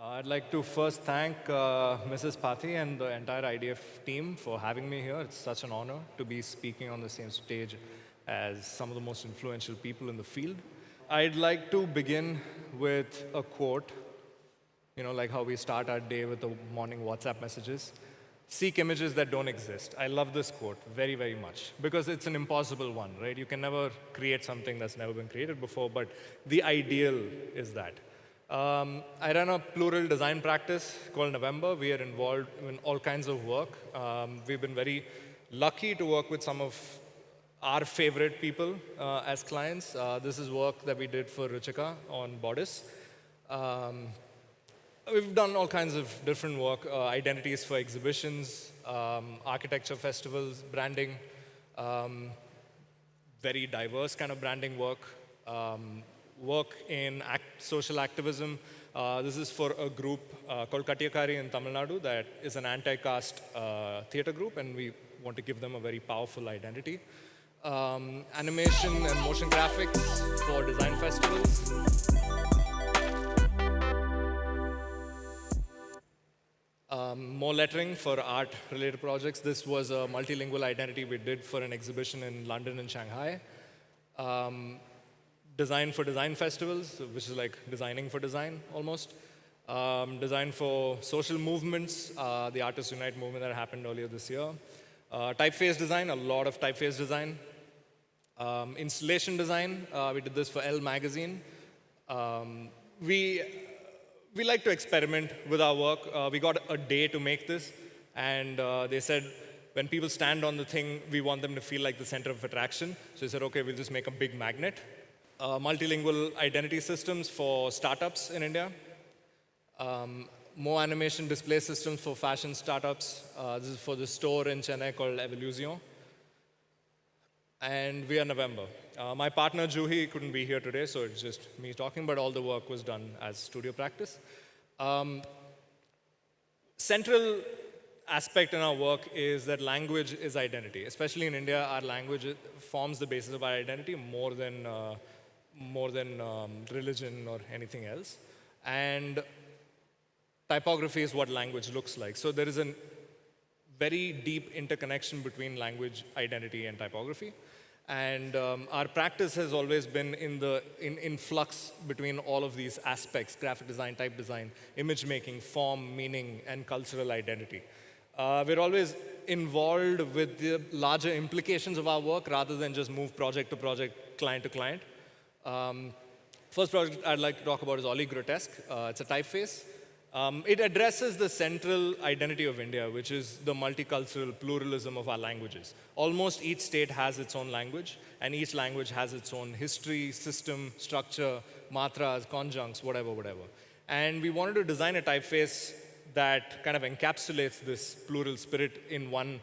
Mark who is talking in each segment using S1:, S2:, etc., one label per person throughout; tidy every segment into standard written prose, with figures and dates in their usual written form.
S1: I'd like to first thank Mrs. Pathi and the entire IDF team for having me here. It's such an honor to be speaking on the same stage as some of the most influential people in the field. I'd like to begin with a quote, like how we start our day with the morning WhatsApp messages. Seek images that don't exist. I love this quote very, very much because it's an impossible one, right? You can never create something that's never been created before, but the ideal is that. I run a plural design practice called November. We are involved in all kinds of work. We've been very lucky to work with some of our favorite people as clients. This is work that we did for Ruchika on Bodice. Um, we've done all kinds of different work, identities for exhibitions, architecture festivals, branding, um, very diverse kind of branding work, work in social activism. This is for a group called Katiyakari in Tamil Nadu that is an anti-caste theater group, and we want to give them a very powerful identity. Animation and motion graphics for design festivals. More lettering for art-related projects. This was a multilingual identity we did for an exhibition in London and Shanghai. Design for design festivals, which is like designing for design almost. Design for social movements, the Artists Unite movement that happened earlier this year. Typeface design, a lot of typeface design. Installation design, we did this for Elle magazine. We like to experiment with our work. We got a day to make this, and they said when people stand on the thing, we want them to feel like the center of attraction. So they said, okay, we'll just make a big magnet. Multilingual identity systems for startups in India. More animation display systems for fashion startups. This is for the store in Chennai called Evolution. And we are November. My partner Juhi couldn't be here today, so it's just me talking, but all the work was done as studio practice. Central aspect in our work is that language is identity. Especially in India, our language forms the basis of our identity more than religion or anything else. And typography is what language looks like. So there is a very deep interconnection between language, identity, and typography. And our practice has always been in flux between all of these aspects: graphic design, type design, image making, form, meaning, and cultural identity. We're always involved with the larger implications of our work rather than just move project to project, client to client. First project I'd like to talk about is Ollie Grotesque. It's a typeface. It addresses the central identity of India, which is the multicultural pluralism of our languages. Almost each state has its own language, and each language has its own history, system, structure, matras, conjuncts, whatever. And we wanted to design a typeface that kind of encapsulates this plural spirit in one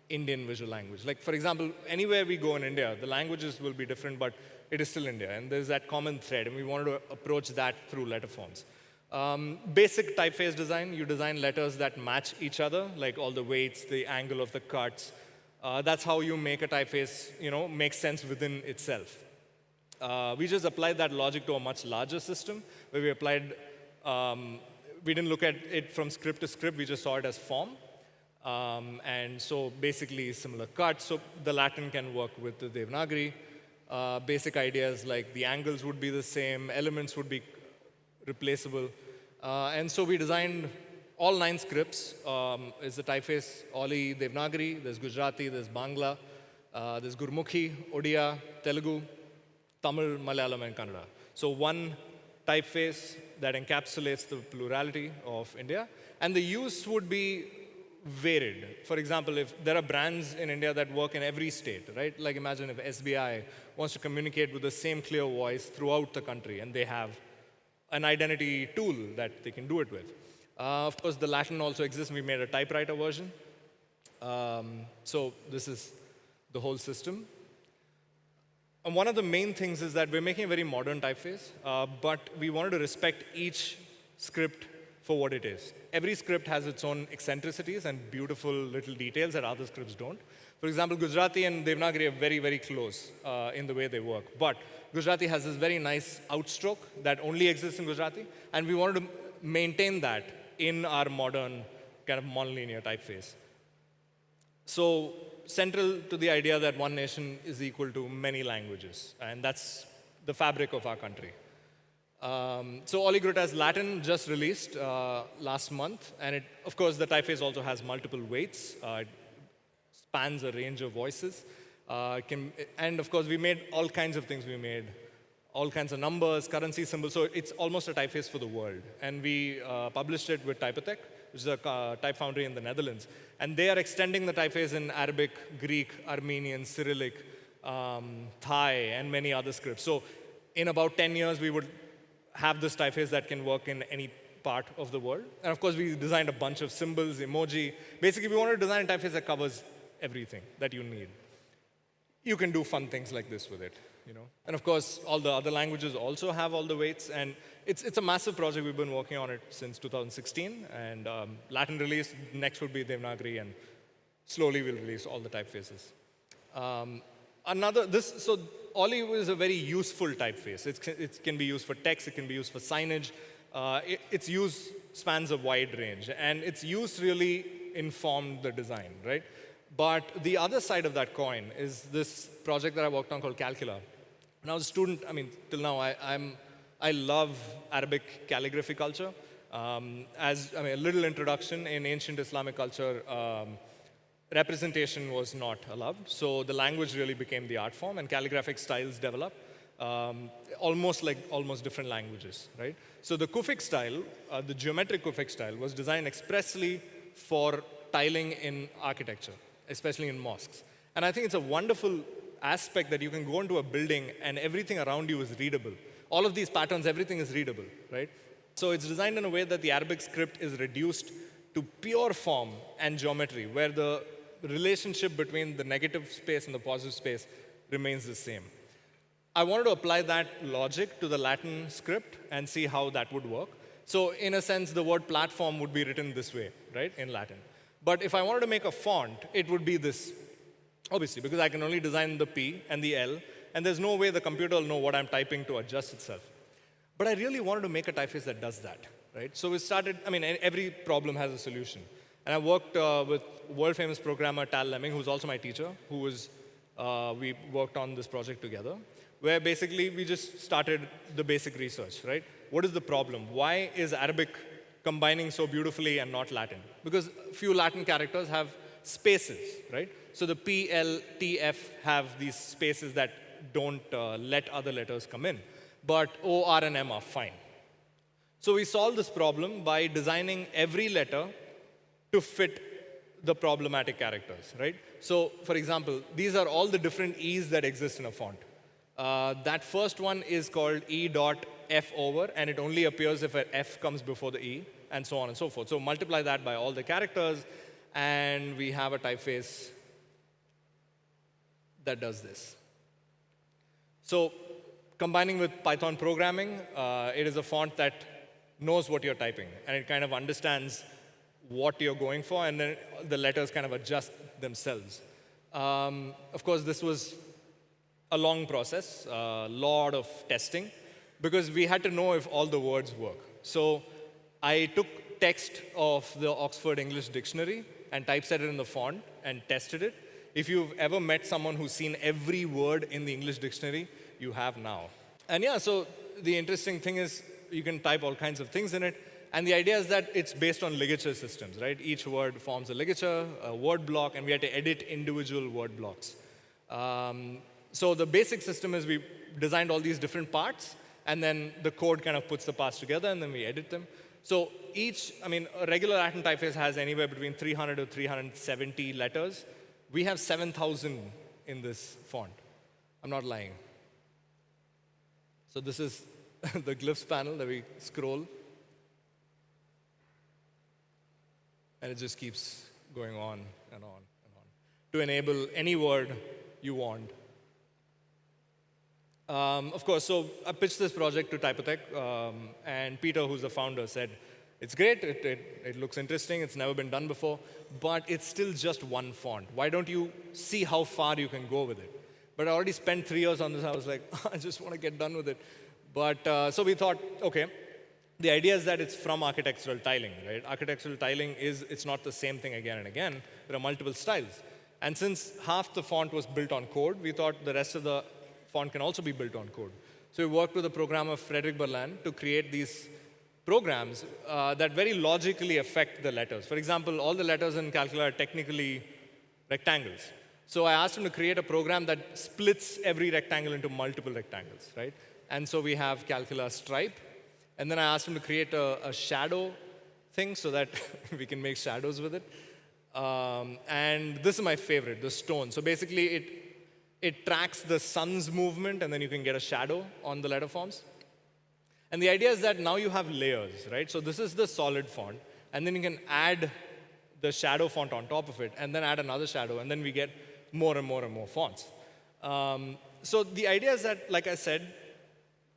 S1: Indian visual language. Like, for example, anywhere we go in India, the languages will be different, but it is still India, and there's that common thread, and we wanted to approach that through letter forms. Basic typeface design, you design letters that match each other, like all the weights, the angle of the cuts. That's how you make a typeface, make sense within itself. We just applied that logic to a much larger system, where we didn't look at it from script to script, we just saw it as form. And so basically similar cuts, so the Latin can work with the Devanagari. Basic ideas like the angles would be the same, elements would be replaceable. And so we designed all 9 scripts. It's the typeface, Ollie, Devanagari, there's Gujarati, there's Bangla, there's Gurmukhi, Odia, Telugu, Tamil, Malayalam, and Kannada. So one typeface that encapsulates the plurality of India. And the use would be varied. For example, if there are brands in India that work in every state, right? Like imagine if SBI wants to communicate with the same clear voice throughout the country, and they have an identity tool that they can do it with. Of course, the Latin also exists. We made a typewriter version. So this is the whole system. And one of the main things is that we're making a very modern typeface, but we wanted to respect each script for what it is. Every script has its own eccentricities and beautiful little details that other scripts don't. For example, Gujarati and Devanagari are very, very close in the way they work. But Gujarati has this very nice outstroke that only exists in Gujarati, and we wanted to maintain that in our modern kind of monolinear typeface. So central to the idea that one nation is equal to many languages, and that's the fabric of our country. So Oligrutas Latin just released last month, and of course, the typeface also has multiple weights. It spans a range of voices. And of course, we made all kinds of things. We made all kinds of numbers, currency symbols. So it's almost a typeface for the world. And we published it with Typotech, which is a type foundry in the Netherlands. And they are extending the typeface in Arabic, Greek, Armenian, Cyrillic, Thai, and many other scripts. So in about 10 years, we would have this typeface that can work in any part of the world. And of course, we designed a bunch of symbols, emoji. Basically, we wanted to design a typeface that covers everything that you need. You can do fun things like this with it, you know. And of course, all the other languages also have all the weights. And it's a massive project. We've been working on it since 2016. And Latin release, next would be Devanagari. And slowly we'll release all the typefaces. So Oli is a very useful typeface. It can be used for text. It can be used for signage. Its use spans a wide range. And its use really informed the design, right? But the other side of that coin is this project that I worked on called Calcula. When I was a student, I mean, till now, I love Arabic calligraphy culture. A little introduction in ancient Islamic culture, representation was not allowed. So the language really became the art form, and calligraphic styles developed, almost different languages, right? So the Kufic style, the geometric Kufic style, was designed expressly for tiling in architecture, especially in mosques. And I think it's a wonderful aspect that you can go into a building and everything around you is readable. All of these patterns, everything is readable, right? So it's designed in a way that the Arabic script is reduced to pure form and geometry, where the relationship between the negative space and the positive space remains the same. I wanted to apply that logic to the Latin script and see how that would work. So in a sense, the word platform would be written this way, right, in Latin. But if I wanted to make a font, it would be this, obviously, because I can only design the P and the L, and there's no way the computer will know what I'm typing to adjust itself. But I really wanted to make a typeface that does that, right? So we started, every problem has a solution. And I worked with world-famous programmer Tal Lemming, who's also my teacher, we worked on this project together, where basically we just started the basic research, right? What is the problem? Why is Arabic combining so beautifully and not Latin? Because few Latin characters have spaces, right? So the P, L, T, F have these spaces that don't let other letters come in. But O, R, and M are fine. So we solved this problem by designing every letter to fit the problematic characters, right? So, for example, these are all the different E's that exist in a font. That first one is called E dot F over, and it only appears if an F comes before the E, and so on and so forth. So multiply that by all the characters, and we have a typeface that does this. So combining with Python programming, it is a font that knows what you're typing, and it kind of understands what you're going for, and then the letters kind of adjust themselves. Of course, this was a long process, a lot of testing, because we had to know if all the words work. So I took text of the Oxford English Dictionary and typeset it in the font and tested it. If you've ever met someone who's seen every word in the English dictionary, you have now. And yeah, so the interesting thing is you can type all kinds of things in it. And the idea is that it's based on ligature systems, right? Each word forms a ligature, a word block, and we had to edit individual word blocks. So the basic system is we designed all these different parts, and then the code kind of puts the parts together, and then we edit them. So a regular Latin typeface has anywhere between 300 to 370 letters. We have 7,000 in this font. I'm not lying. So this is the glyphs panel that we scroll. And it just keeps going on and on and on to enable any word you want. Of course, so I pitched this project to Typotech, and Peter, who's the founder, said, It's great, it looks interesting, it's never been done before, but it's still just one font. Why don't you see how far you can go with it? But I already spent 3 years on this. I was like, I just want to get done with it. But so we thought, okay, the idea is that it's from architectural tiling, right? Architectural tiling it's not the same thing again and again. There are multiple styles. And since half the font was built on code, we thought the rest of the font can also be built on code. So we worked with the programmer Frederic Berlin to create these programs that very logically affect the letters. For example, all the letters in Calcula are technically rectangles. So I asked him to create a program that splits every rectangle into multiple rectangles, right? And so we have Calcula Stripe. And then I asked him to create a shadow thing so that we can make shadows with it. And this is my favorite, the stone. So basically, it tracks the sun's movement, and then you can get a shadow on the letter forms. And the idea is that now you have layers, right? So this is the solid font, and then you can add the shadow font on top of it, and then add another shadow, and then we get more and more and more fonts. So the idea is that, like I said,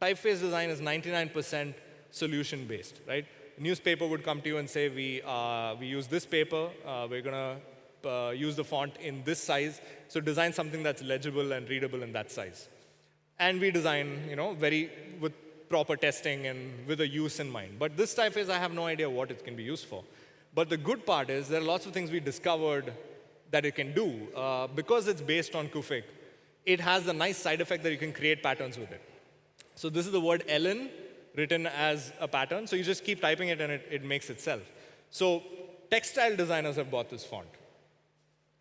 S1: typeface design is 99% solution-based, right? A newspaper would come to you and say, we use this paper, we're going to use the font in this size, so design something that's legible and readable in that size. And we design, with proper testing and with a use in mind. But this typeface, I have no idea what it can be used for. But the good part is there are lots of things we discovered that it can do. Because it's based on Kufic, it has the nice side effect that you can create patterns with it. So this is the word Ellen written as a pattern. So you just keep typing it and it makes itself. So textile designers have bought this font.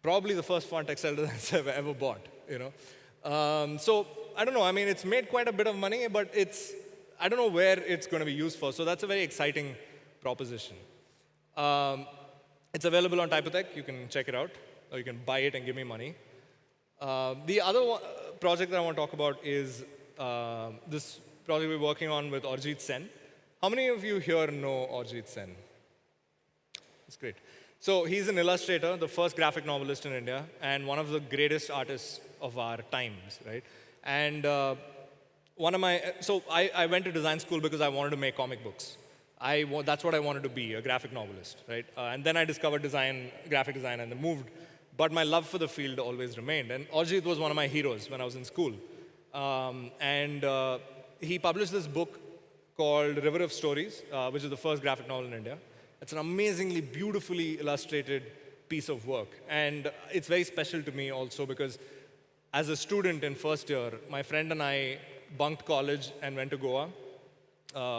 S1: Probably the first font textile designers have ever bought. So I don't know. I mean, it's made quite a bit of money, but I don't know where it's going to be used for. So that's a very exciting proposition. It's available on Typotech. You can check it out, or you can buy it and give me money. The other project that I want to talk about is this project we're working on with Arijit Sen. How many of you here know Arijit Sen? That's great. So he's an illustrator, the first graphic novelist in India, and one of the greatest artists of our times, right? And so I went to design school because I wanted to make comic books. That's what I wanted to be, a graphic novelist, right? And then I discovered graphic design, and then moved. But my love for the field always remained. And Arijit was one of my heroes when I was in school. He published this book called River of Stories, which is the first graphic novel in India. It's an amazingly beautifully illustrated piece of work. And it's very special to me also because as a student in first year, my friend and I bunked college and went to Goa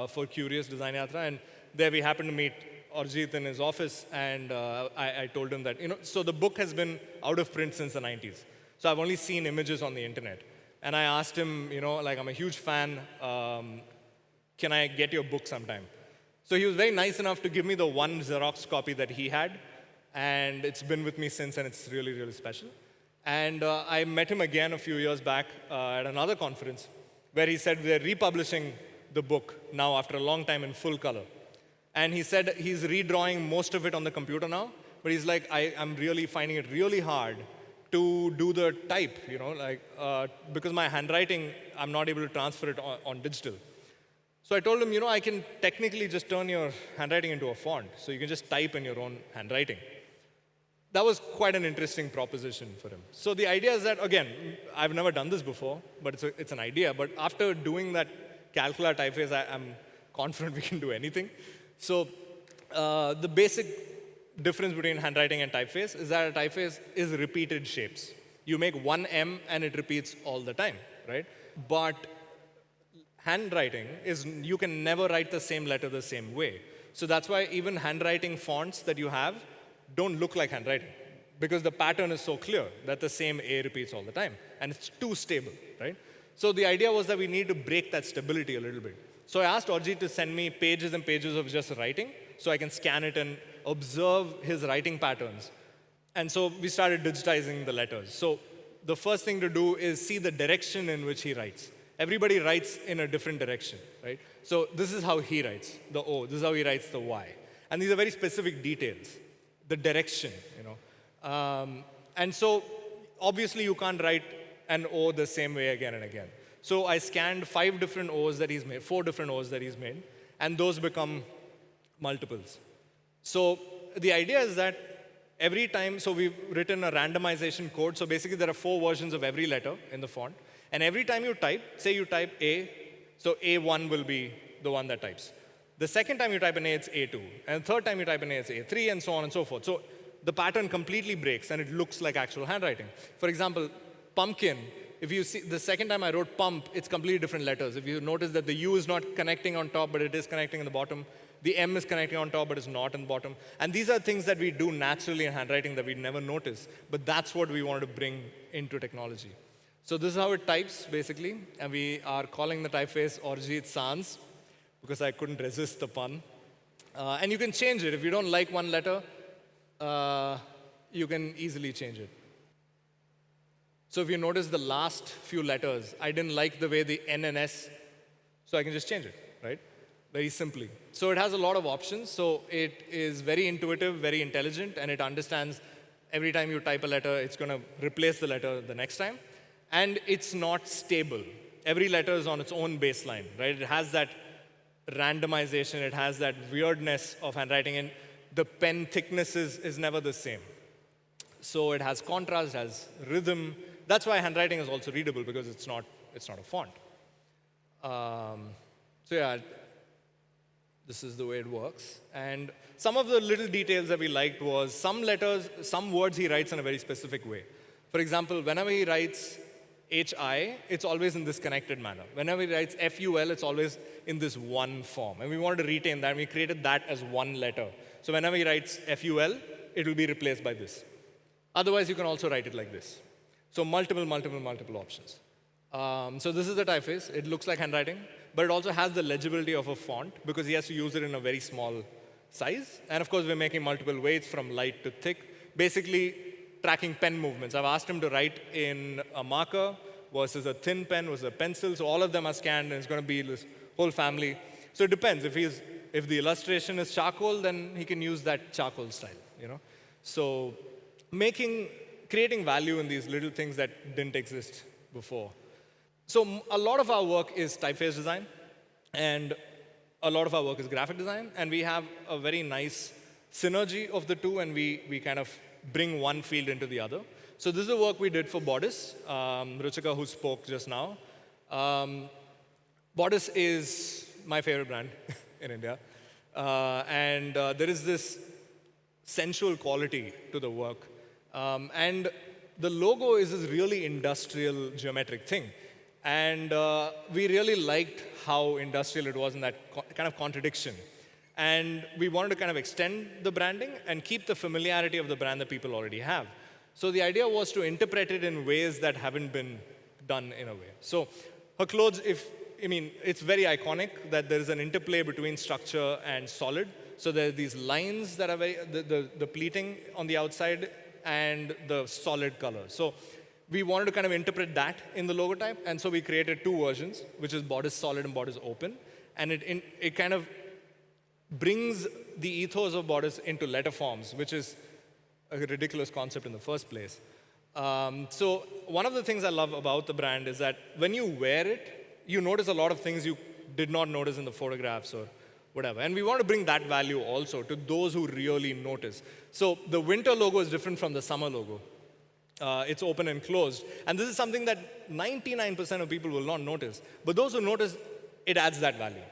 S1: for Curious Design Yatra. And there we happened to meet Arijit in his office. And I told him that, so the book has been out of print since the 90s. So I've only seen images on the internet. And I asked him, I'm a huge fan. Can I get your book sometime? So he was very nice enough to give me the one Xerox copy that he had. And it's been with me since, and it's really, really special. And I met him again a few years back at another conference where he said they're republishing the book now after a long time in full color. And he said he's redrawing most of it on the computer now. But he's like, I'm really finding it really hard to do the type, because my handwriting, I'm not able to transfer it on digital. So I told him, I can technically just turn your handwriting into a font, so you can just type in your own handwriting. That was quite an interesting proposition for him. So the idea is that, again, I've never done this before, but it's an idea. But after doing that Calcula typeface, I'm confident we can do anything. So the basic difference between handwriting and typeface is that a typeface is repeated shapes. You make one M and it repeats all the time, right? But handwriting is you can never write the same letter the same way. So that's why even handwriting fonts that you have don't look like handwriting, because the pattern is so clear that the same A repeats all the time, and it's too stable, right? So the idea was that we need to break that stability a little bit. So I asked Arijit to send me pages and pages of just writing, so I can scan it and observe his writing patterns. And so we started digitizing the letters. So the first thing to do is see the direction in which he writes. Everybody writes in a different direction, right? So this is how he writes the O. This is how he writes the Y. And these are very specific details, the direction, And so obviously you can't write an O the same way again and again. So I scanned 4 different O's that he's made, and those become multiples. So the idea is that every time, so we've written a randomization code. So basically there are 4 versions of every letter in the font. And every time you type, say you type A, so A1 will be the one that types. The second time you type an A, it's A2. And the third time you type an A, it's A3, and so on and so forth. So the pattern completely breaks, and it looks like actual handwriting. For example, pumpkin, if you see, the second time I wrote pump, it's completely different letters. If you notice that the U is not connecting on top, but it is connecting in the bottom. The M is connecting on top, but it's not in the bottom. And these are things that we do naturally in handwriting that we never notice. But that's what we wanted to bring into technology. So this is how it types, basically. And we are calling the typeface Arijit Sans, because I couldn't resist the pun. And you can change it. If you don't like one letter, you can easily change it. So if you notice the last few letters, I didn't like the way the N and S, so I can just change it, right? Very simply. So it has a lot of options. So it is very intuitive, very intelligent, and it understands every time you type a letter, it's going to replace the letter the next time. And it's not stable. Every letter is on its own baseline, right? It has that randomization, it has that weirdness of handwriting, and the pen thickness is never the same. So it has contrast, it has rhythm. That's why handwriting is also readable, because it's not a font. So yeah, this is the way it works. And some of the little details that we liked was some letters, some words he writes in a very specific way. For example, whenever he writes HI, it's always in this connected manner. Whenever he writes FUL, it's always in this one form. And we wanted to retain that, and we created that as one letter. So whenever he writes FUL, it will be replaced by this. Otherwise, you can also write it like this. So multiple options. So this is the typeface. It looks like handwriting, but it also has the legibility of a font, because he has to use it in a very small size. And of course, we're making multiple weights from light to thick, basically tracking pen movements. I've asked him to write in a marker versus a thin pen versus a pencil. So all of them are scanned, and it's going to be this whole family. So it depends. If the illustration is charcoal, then he can use that charcoal style, you know. So creating value in these little things that didn't exist before. So a lot of our work is typeface design, and a lot of our work is graphic design, and we have a very nice synergy of the two, and we kind of bring one field into the other. So this is the work we did for Bodice, Ruchika, who spoke just now. Bodice is my favorite brand in India, and there is this sensual quality to the work. And the logo is this really industrial geometric thing. And we really liked how industrial it was in that kind of contradiction. And we wanted to kind of extend the branding and keep the familiarity of the brand that people already have. So the idea was to interpret it in ways that haven't been done in a way. So her clothes, it's very iconic that there is an interplay between structure and solid. So there are these lines that are the pleating on the outside and the solid color. So we wanted to kind of interpret that in the logotype, and so we created 2 versions, which is Bodice Solid and Bodice Open. And it kind of brings the ethos of Bodice into letter forms, which is a ridiculous concept in the first place. So one of the things I love about the brand is that when you wear it, you notice a lot of things you did not notice in the photographs or whatever. And we want to bring that value also to those who really notice. So the winter logo is different from the summer logo. It's open and closed. And this is something that 99% of people will not notice. But those who notice, it adds that value.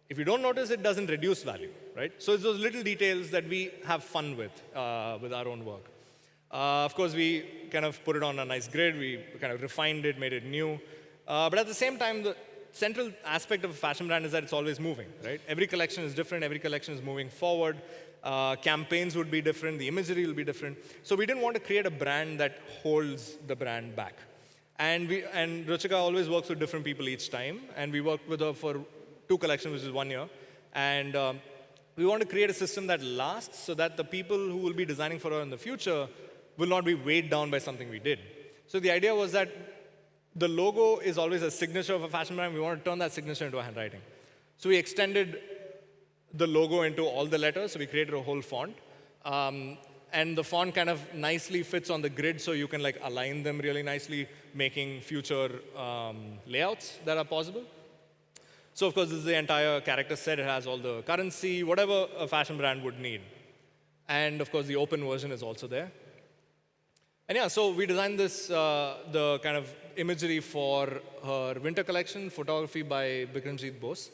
S1: If you don't notice, it doesn't reduce value, right? So it's those little details that we have fun with our own work. Of course, we kind of put it on a nice grid. We kind of refined it, made it new. But at the same time, the central aspect of a fashion brand is that it's always moving, right? Every collection is different. Every collection is moving forward. Campaigns would be different. The imagery will be different. So we didn't want to create a brand that holds the brand back. And Ruchika always works with different people each time. And we worked with her for 2 collections, which is 1 year. And we want to create a system that lasts so that the people who will be designing for her in the future will not be weighed down by something we did. So the idea was that the logo is always a signature of a fashion brand. We want to turn that signature into a handwriting. So we extended the logo into all the letters. So we created a whole font. And the font kind of nicely fits on the grid, so you can like align them really nicely, making future layouts that are possible. So of course, this is the entire character set. It has all the currency, whatever a fashion brand would need. And of course, the open version is also there. And yeah, so we designed this, the kind of imagery for her winter collection, photography by Bikramjeet Bose.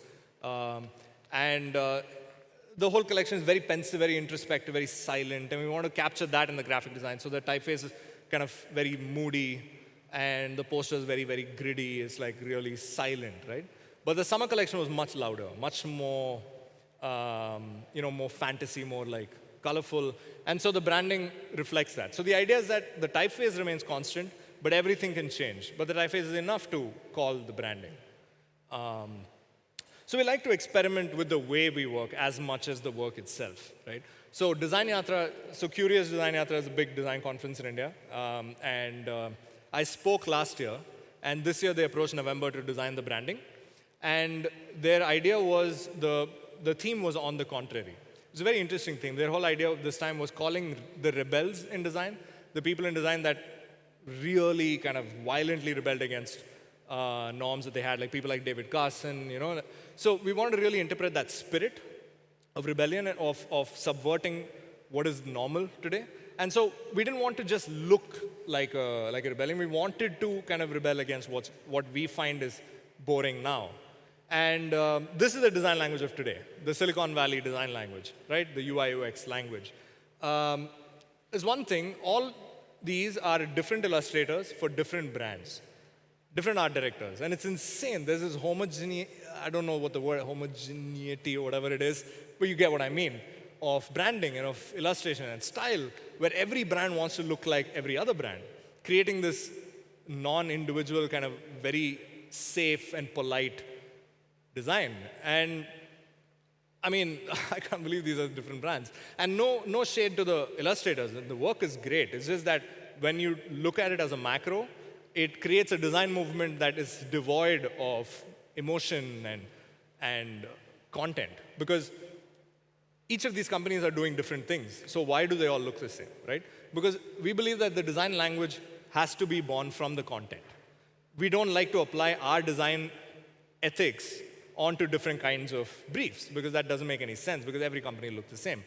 S1: And the whole collection is very pensive, very introspective, very silent, and we want to capture that in the graphic design. So the typeface is kind of very moody, and the poster is very, very gritty. It's like really silent, right? But the summer collection was much louder, much more, more fantasy, more like colorful. And so the branding reflects that. So the idea is that the typeface remains constant, but everything can change. But the typeface is enough to call the branding. So we like to experiment with the way we work as much as the work itself, right? So Design Yatra, so Curious Design Yatra is a big design conference in India. I spoke last year, and this year they approached November to design the branding. And their idea was, the theme was on the contrary. It's a very interesting thing. Their whole idea of this time was calling the rebels in design, the people in design that really kind of violently rebelled against norms that they had, like people like David Carson, So we wanted to really interpret that spirit of rebellion, of subverting what is normal today. And so we didn't want to just look like a rebellion. We wanted to kind of rebel against what we find is boring now. And this is the design language of today, the Silicon Valley design language, right? The UI UX language. Is one thing, all these are different illustrators for different brands, different art directors. And it's insane. There's this homogeneity, I don't know what the word, homogeneity or whatever it is, but you get what I mean, of branding and of illustration and style, where every brand wants to look like every other brand, creating this non-individual kind of very safe and polite design. And I mean, I can't believe these are different brands. And no shade to the illustrators. The work is great. It's just that when you look at it as a macro, it creates a design movement that is devoid of emotion and content. Because each of these companies are doing different things. So why do they all look the same, right? Because we believe that the design language has to be born from the content. We don't like to apply our design ethics onto different kinds of briefs, because that doesn't make any sense, because every company looks the same.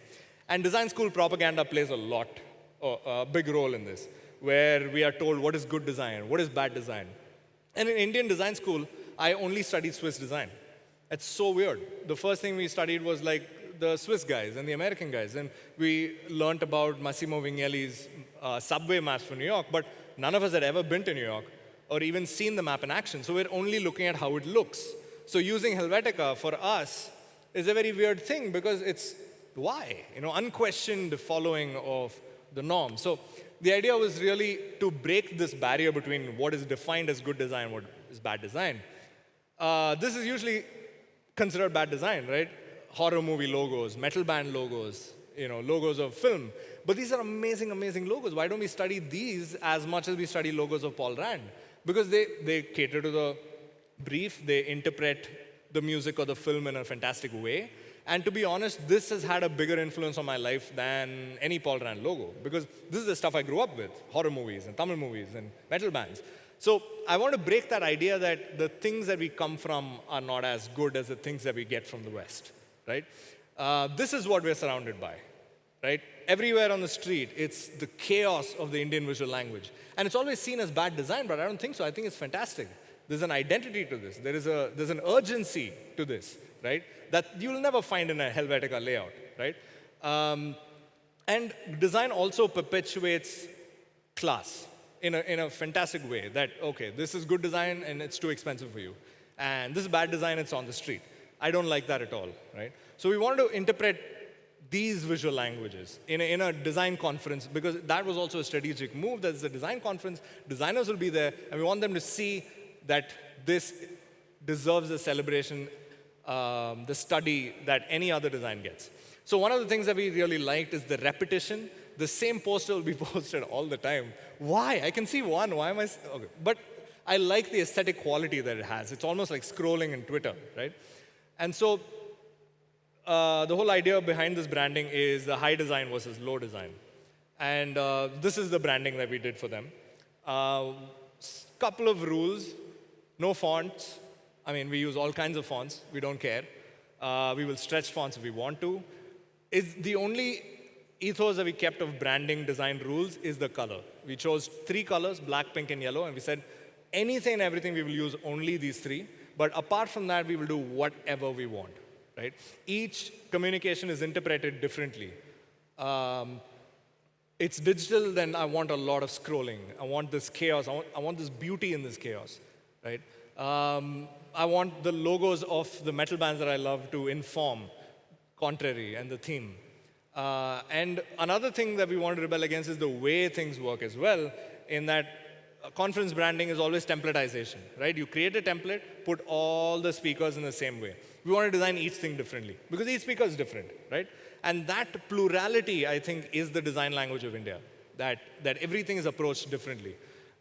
S1: And design school propaganda plays a big role in this, where we are told what is good design, what is bad design. And in Indian design school, I only studied Swiss design. It's so weird. The first thing we studied was like the Swiss guys and the American guys, and we learned about Massimo Vignelli's subway maps for New York, but none of us had ever been to New York or even seen the map in action, so we're only looking at how it looks. So using Helvetica for us is a very weird thing, because it's why? Unquestioned following of the norm. So the idea was really to break this barrier between what is defined as good design and what is bad design. This is usually considered bad design, right? Horror movie logos, metal band logos, logos of film. But these are amazing, amazing logos. Why don't we study these as much as we study logos of Paul Rand? Because they cater to the brief, they interpret the music or the film in a fantastic way. And to be honest, this has had a bigger influence on my life than any Paul Rand logo, because this is the stuff I grew up with, horror movies and Tamil movies and metal bands. So I want to break that idea that the things that we come from are not as good as the things that we get from the West, right? This is what we're surrounded by, right? Everywhere on the street, it's the chaos of the Indian visual language. And it's always seen as bad design, but I don't think so. I think it's fantastic. There's an identity to this. There's an urgency to this, right? That you'll never find in a Helvetica layout, right? And design also perpetuates class in a fantastic way. That, okay, this is good design and it's too expensive for you. And this is bad design, it's on the street. I don't like that at all, right? So we wanted to interpret these visual languages in a design conference, because that was also a strategic move. There's a design conference, designers will be there, and we want them to see that this deserves the celebration, the study that any other design gets. So one of the things that we really liked is the repetition. The same poster will be posted all the time. Why? I can see one. Why am I? Okay. But I like the aesthetic quality that it has. It's almost like scrolling in Twitter, right? And so the whole idea behind this branding is the high design versus low design. And this is the branding that we did for them. Couple of rules: no fonts, I mean, we use all kinds of fonts. We don't care. We will stretch fonts if we want to. Is the only ethos that we kept of branding design rules is the color. We chose 3 colors, black, pink, and yellow, and we said anything and everything we will use only these 3. But apart from that, we will do whatever we want, right? Each communication is interpreted differently. It's digital, then I want a lot of scrolling. I want this chaos. I want this beauty in this chaos, right? I want the logos of the metal bands that I love to inform contrary and the theme. And another thing that we want to rebel against is the way things work as well, in that conference branding is always templatization, right? You create a template, put all the speakers in the same way. We want to design each thing differently, because each speaker is different, right? And that plurality, I think, is the design language of India, that everything is approached differently.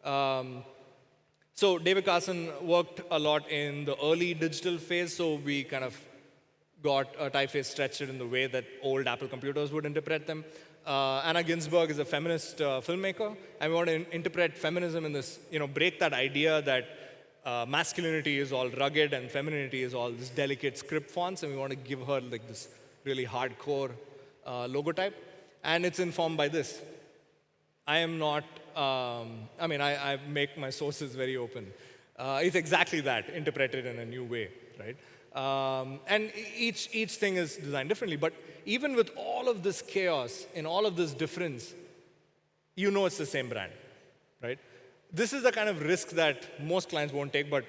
S1: So David Carson worked a lot in the early digital phase, so we kind of got a typeface stretched in the way that old Apple computers would interpret them. Anna Ginsberg is a feminist filmmaker, and we want to interpret feminism in this, break that idea that masculinity is all rugged and femininity is all this delicate script fonts, and we want to give her like this really hardcore logotype. And it's informed by this. I am not, I make my sources very open. It's exactly that, interpreted in a new way, right? And each thing is designed differently. But even with all of this chaos and all of this difference, it's the same brand, right? This is the kind of risk that most clients won't take. But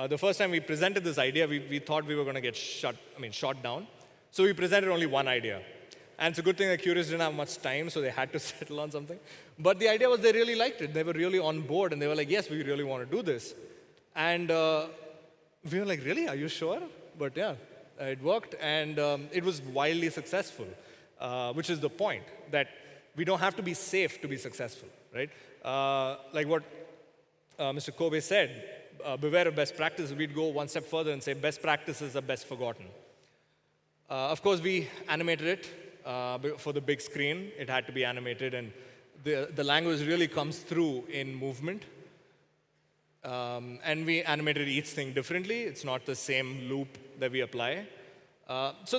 S1: the first time we presented this idea, we thought we were going to get shot down. So we presented only one idea. And it's a good thing that Curious didn't have much time, so they had to settle on something. But the idea was they really liked it. They were really on board, and they were like, yes, we really want to do this. And we were like, really? Are you sure? But yeah, it worked, and it was wildly successful, which is the point, that we don't have to be safe to be successful, right? Like what Mr. Kobe said, beware of best practices. We'd go one step further and say best practices are best forgotten. Of course, we animated it for the big screen. It had to be animated, and the language really comes through in movement. And we animated each thing differently. It's not the same loop that we apply. So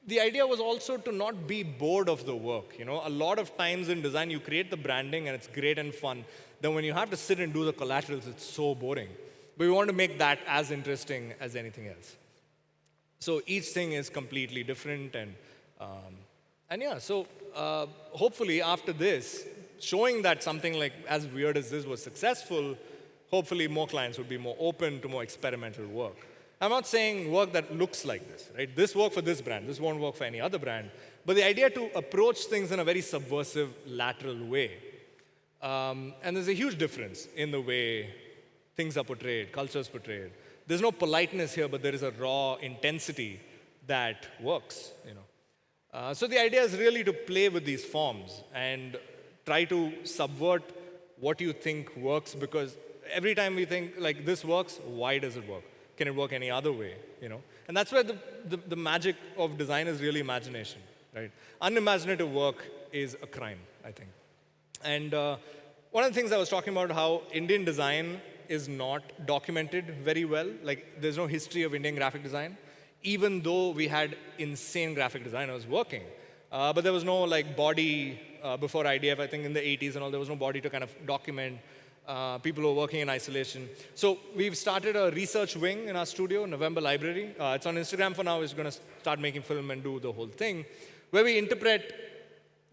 S1: the idea was also to not be bored of the work. A lot of times in design, you create the branding, and it's great and fun. Then when you have to sit and do the collaterals, it's so boring. But we want to make that as interesting as anything else. So each thing is completely different, and yeah. So hopefully after this, showing that something like as weird as this was successful, hopefully more clients would be more open to more experimental work. I'm not saying work that looks like this, right? This worked for this brand. This won't work for any other brand. But the idea to approach things in a very subversive, lateral way. And there's a huge difference in the way things are portrayed, cultures portrayed. There's no politeness here, but there is a raw intensity that works. So the idea is really to play with these forms and try to subvert what you think works, because every time we think like this works, why does it work? Can it work any other way? And that's where the magic of design is really imagination, right? Unimaginative work is a crime, I think. And one of the things I was talking about, how Indian design is not documented very well. Like, there's no history of Indian graphic design, even though we had insane graphic designers working. But there was no body before IDF, I think in the 80s and all, there was no body to kind of document people who are working in isolation. So we've started a research wing in our studio, November Library. It's on Instagram for now. It's going to start making film and do the whole thing, where we interpret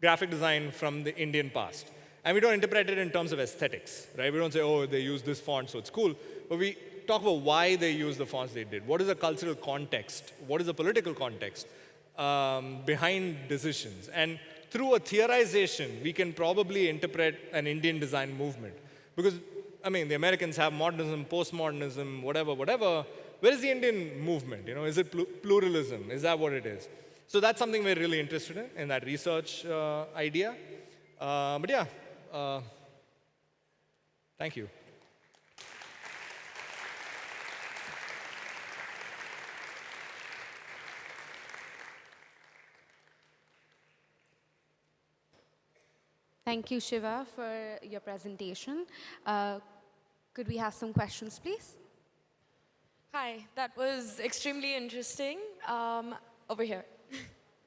S1: graphic design from the Indian past. And we don't interpret it in terms of aesthetics, right? We don't say, oh, they use this font, so it's cool. But we talk about why they use the fonts they did. What is the cultural context? What is the political context behind decisions? And through a theorization, we can probably interpret an Indian design movement. Because, the Americans have modernism, postmodernism, whatever. Where is the Indian movement? Is it pluralism? Is that what it is? So that's something we're really interested in that research idea. But yeah, thank you.
S2: Thank you, Shiva, for your presentation. Could we have some questions, please?
S3: Hi, that was extremely interesting. Over here.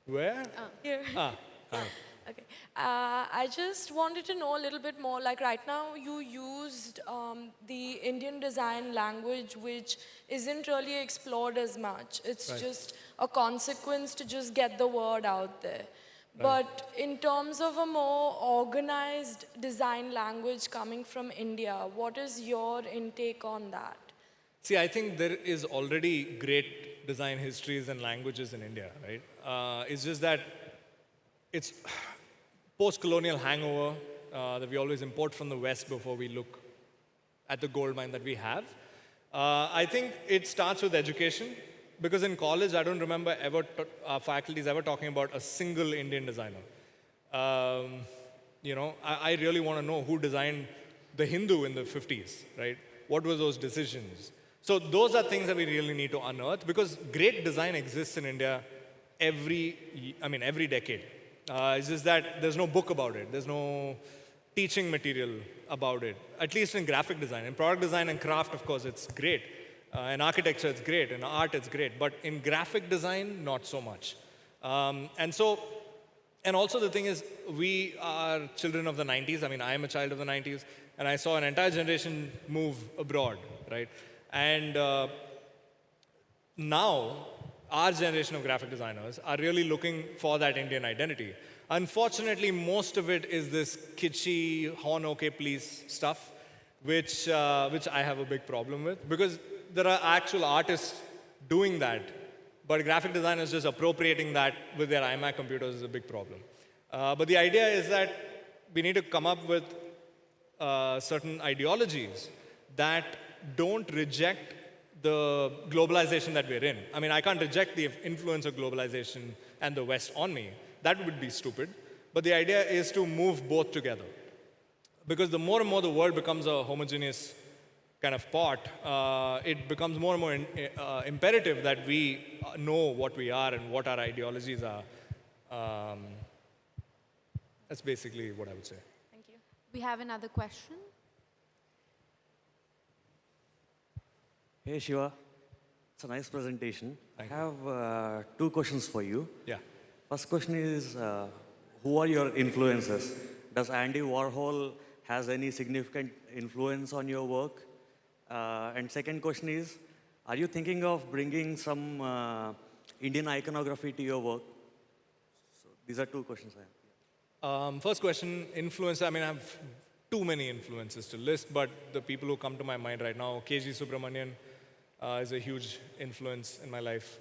S1: Where?
S3: Here.
S1: Ah, hi.
S3: Okay. I just wanted to know a little bit more. Like right now, you used the Indian design language, which isn't really explored as much. It's
S1: Right.
S3: just a consequence to just get the word out there. But in terms of a more organized design language coming from India, what is your intake on that?
S1: See, I think there is already great design histories and languages in India, right? It's just that it's post-colonial hangover that we always import from the West before we look at the gold mine that we have. I think it starts with education because in college I don't remember faculties ever talking about a single Indian designer. I really want to know who designed the Hindu in the 50s, right? What were those decisions? So those are things that we really need to unearth because great design exists in India every decade. It's just that there's no book about it. There's no teaching material about it, at least in graphic design. In product design and craft, of course, it's great. In architecture, it's great. In art, it's great. But in graphic design, not so much. And also the thing is, we are children of the 90s. I mean, I am a child of the 90s. And I saw an entire generation move abroad, right? And now, our generation of graphic designers are really looking for that Indian identity. Unfortunately, most of it is this kitschy, horn okay please stuff, which I have a big problem with because there are actual artists doing that, but graphic designers just appropriating that with their iMac computers is a big problem. But the idea is that we need to come up with certain ideologies that don't reject the globalization that we're in. I mean, I can't reject the influence of globalization and the West on me. That would be stupid. But the idea is to move both together. Because the more and more the world becomes a homogeneous kind of pot, it becomes more and more imperative that we know what we are and what our ideologies are. That's basically what I would say.
S3: Thank you.
S2: We have another question.
S4: Hey Shiva, it's a nice presentation.
S1: Thank
S4: I have two questions for you.
S1: Yeah.
S4: First question is, who are your influences? Does Andy Warhol has any significant influence on your work? And second question is, are you thinking of bringing some Indian iconography to your work? So these are two questions I have.
S1: First question, influence. I mean, I have too many influences to list, but the people who come to my mind right now, KG Subramanian is a huge influence in my life.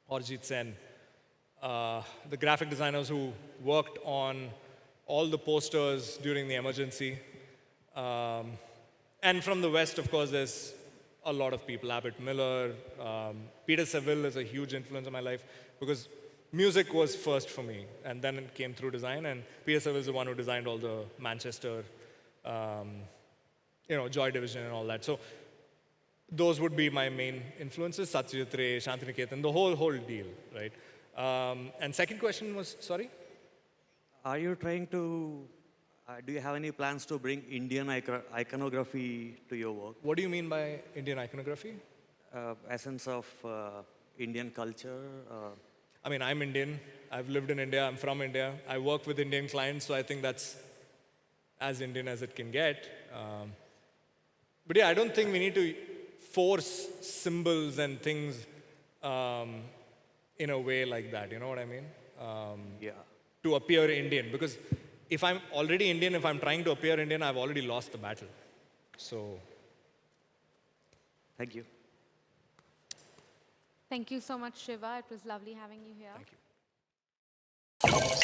S1: Arijit Sen, the graphic designers who worked on all the posters during the emergency. And from the West, of course, there's a lot of people. Abbott Miller, Peter Saville is a huge influence on my life because music was first for me, and then it came through design. And Peter Saville is the one who designed all the Manchester, Joy Division and all that. So those would be my main influences: Satyajit Ray, Shantiniketan, the whole deal, right? And second question was, sorry?
S4: Are you trying to, do you have any plans to bring Indian iconography to your work?
S1: What do you mean by Indian iconography?
S4: Essence of Indian culture?
S1: I mean, I'm Indian. I've lived in India. I'm from India. I work with Indian clients, so I think that's as Indian as it can get. But yeah, I don't think we need to force symbols and things in a way like that. You know what I mean?
S4: Yeah.
S1: To appear Indian. Because if I'm already Indian, if I'm trying to appear Indian, I've already lost the battle. So,
S4: Thank you.
S2: Thank you so much, Shiva. It was lovely having you here.
S1: thank you.